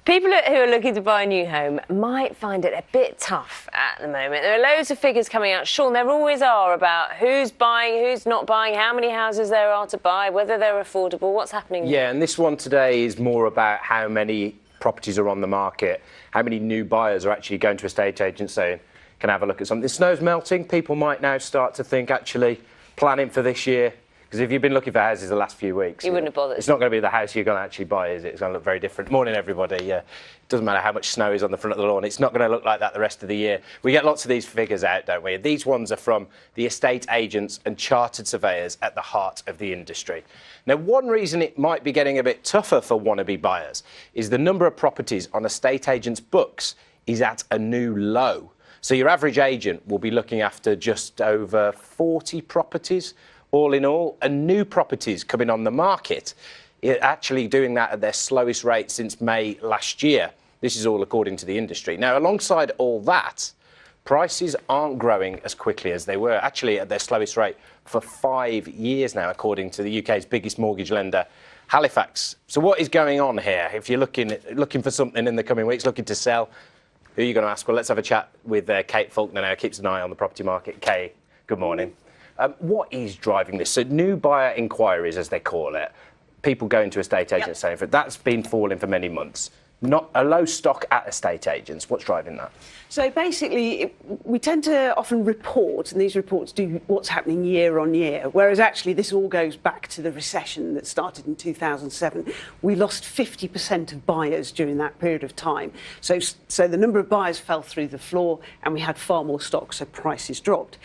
People who are looking to buy a new home might find it a bit tough at the moment. There are loads of figures coming out, Sean, there always are, about who's buying, who's not buying, how many houses there are to buy, whether they're affordable, what's happening. Yeah, and this one today is more about how many properties are on the market, how many new buyers are actually going to estate agents saying, can I have a look at something? The snow's melting, people might now start to think, actually, planning for this year. Because if you've been looking for houses the last few weeks, you wouldn't have bothered. It's not going to be the house you're going to actually buy, is it? It's going to look very different. Morning, everybody. Yeah, it doesn't matter how much snow is on the front of the lawn. It's not going to look like that the rest of the year. We get lots of these figures out, don't we? These ones are from the estate agents and chartered surveyors at the heart of the industry. Now, one reason it might be getting a bit tougher for wannabe buyers is the number of properties on estate agents' books is at a new low. So your average agent will be looking after just over 40 properties all in all, and new properties coming on the market, actually doing that at their slowest rate since May last year. This is all according to the industry. Now, alongside all that, prices aren't growing as quickly as they were, actually at their slowest rate for 5 years now, according to the UK's biggest mortgage lender, Halifax. So what is going on here? If you're looking for something in the coming weeks, looking to sell, who are you going to ask? Well, let's have a chat with Kate Faulkner now, keeps an eye on the property market. Kate, good morning. What is driving this? So new buyer inquiries, as they call it, people going to estate agents saying that's been falling for many months. Not a low stock at estate agents. What's driving that? So basically, we tend to often report, and these reports do what's happening year on year, whereas actually this all goes back to the recession that started in 2007. We lost 50% of buyers during that period of time. So the number of buyers fell through the floor, and we had far more stock, so prices dropped.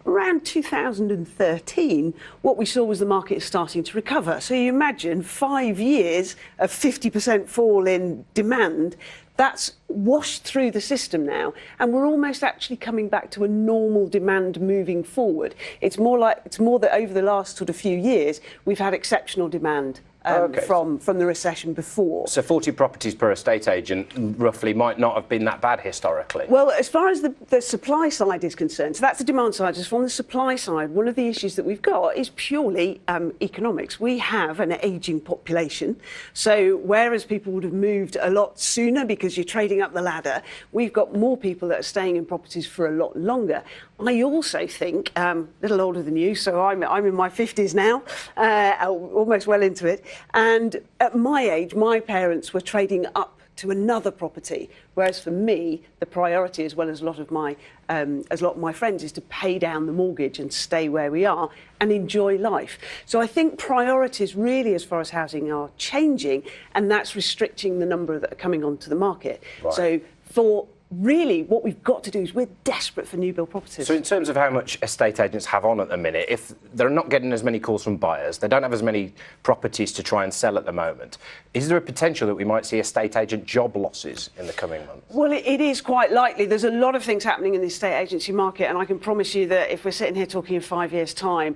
Around 2013, what we saw was the market starting to recover. So you imagine 5 years of 50% fall in demand, that's washed through the system now, and we're almost actually coming back to a normal demand moving forward. It's more that over the last sort of few years, we've had exceptional demand from the recession before. So 40 properties per estate agent roughly might not have been that bad historically. Well, as far as the supply side is concerned, so that's the demand side. Just from the supply side, one of the issues that we've got is purely economics. We have an ageing population. So whereas people would have moved a lot sooner because you're trading up the ladder, we've got more people that are staying in properties for a lot longer. I also think, a little older than you, so I'm in my 50s now, almost well into it. And at my age, my parents were trading up to another property, whereas for me, the priority, as well as a lot of my friends, is to pay down the mortgage and stay where we are and enjoy life. So I think priorities really, as far as housing, are changing, and that's restricting the number that are coming onto the market. Right. So for really, what we've got to do is we're desperate for new build properties. So in terms of how much estate agents have on at the minute, if they're not getting as many calls from buyers, they don't have as many properties to try and sell at the moment, is there a potential that we might see estate agent job losses in the coming months? Well, it is quite likely. There's a lot of things happening in the estate agency market, and I can promise you that if we're sitting here talking in 5 years' time,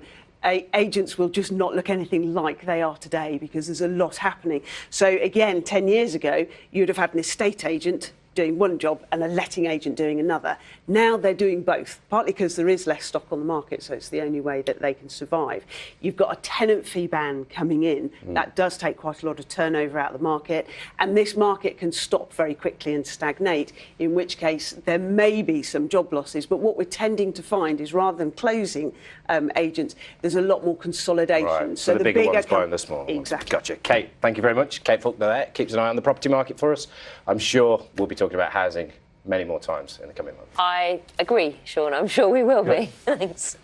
agents will just not look anything like they are today, because there's a lot happening. So again, 10 years ago, you'd have had an estate agent doing one job and a letting agent doing another. Now they're doing both, partly because there is less stock on the market, so it's the only way that they can survive. You've got a tenant fee ban coming in. That does take quite a lot of turnover out of the market, and this market can stop very quickly and stagnate, in which case there may be some job losses. But what we're tending to find is, rather than closing agents, there's a lot more consolidation. Right. So the bigger ones buying the small ones. Exactly. Gotcha. Kate, thank you very much. Kate Faulkner there, keeps an eye on the property market for us. I'm sure we'll be talking about housing many more times in the coming months. I agree, Sean. I'm sure we will be. Thanks.